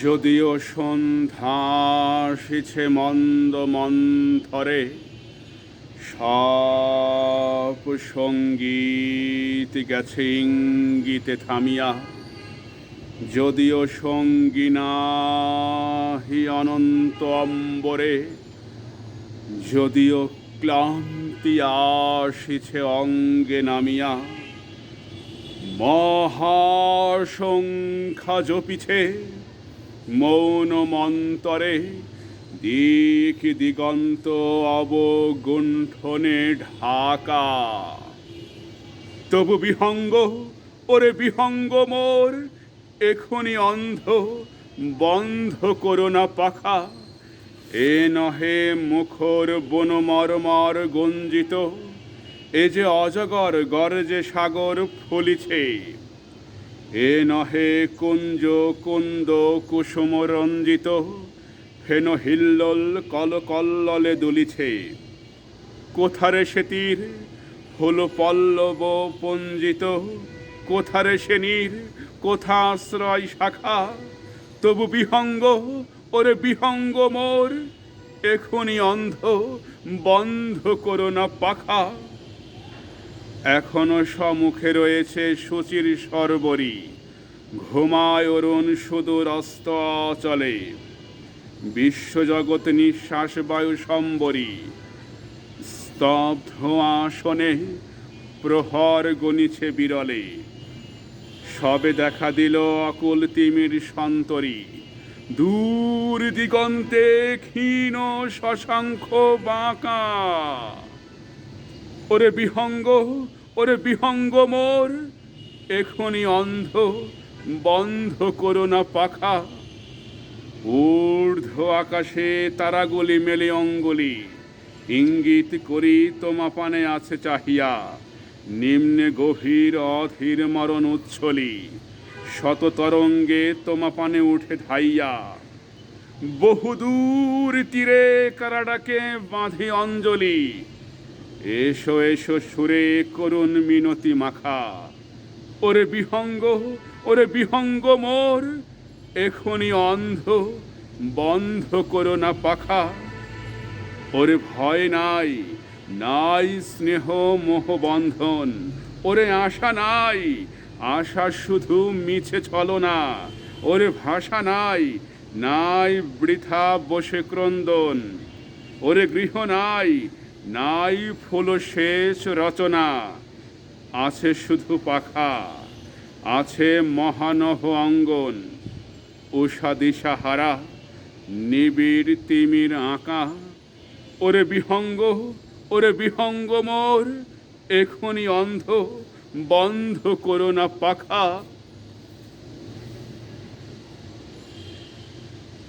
যদিও সন্ধ্যা আসিছে মন্দ মন্থরে, সব সঙ্গীত গেছে ইঙ্গিতে থামিয়া। যদিও সঙ্গী নাহি অনন্ত অম্বরে, যদিও ক্লান্তি আসিছে অঙ্গে নামিয়া। মহাসংখ্যা জপিছে মৌন মন্তরে, দিক দিগন্ত অবগুণ্ঠনে ঢাকা। তবু বিহঙ্গ, ওরে বিহঙ্গ মোর, এখনি অন্ধ, বন্ধ করো না পাখা। এ নহে মুখর বনমর্মর গঞ্জিত, এ যে অজগর গর্জে সাগর ফলিছে। এ নহে কুঞ্জ কুন্দ কুসুম রঞ্জিত, ফেন হিল্লোল কলকল্ললে দুলিছে। কোথারে সে তীর হল পল্লব পঞ্জিত, কোথারে সে নীর, কোথা আশ্রয় শাখা। তবু বিহঙ্গ, ওরে বিহঙ্গ মোর, এখনি অন্ধ, বন্ধ করো না পাখা। এখনো সম্মুখে রয়েছে সূচির সরবরি, ঘুমায় অরুণ সুদূর অস্ত অচলে। বিশ্বজগৎ নিঃশ্বাস বায়ু সম্বরী, স্তব্ধ আসনে প্রহর গণিছে বিরলে। সবে দেখা দিল অকুল তিমির সন্তরী, দূর দিগন্তে ক্ষীণ শশাঙ্খ বাঁকা। ওরে বিহঙ্গ, ওরে বিহঙ্গ মোর, এখনি অন্ধ, বন্ধ করো না পাখা। ঊর্ধ্ব আকাশে তারাগুলি মেলে অঙ্গুলি, ইঙ্গিত করি তোমা পানে আছে চাহিয়া। নিম্নে গভীর অধীর মরণ উচ্ছলি, শত তরঙ্গে তোমা পানে উঠে ধাইয়া। বহুদূর তীরে কারাডাকে বাঁধি অঞ্জলি, এসো এসো সুরে করুণ মিনতি মাখা। ওরে বিহঙ্গ, ওরে বিহঙ্গ মোর, এখনি অন্ধ, বন্ধ করো না পাখা। ওরে ভয় নাই, নাই স্নেহ মোহ বন্ধন, ওরে আশা নাই, আশা শুধু মিছে ছলনা। ওরে ভাষা নাই, নাই বৃথা বসে ক্রন্দন। ওরে গৃহ নাই, নাই ফুল শেষ রচনা। আছে শুধু পাখা, আছে মহানহ অঙ্গন। উষা দিশাহারা, নিবিড় তিমির আঁকা। ওরে বিহঙ্গ, ওরে বিহঙ্গ মোর, এখনি অন্ধ, বন্ধ করো না পাখা।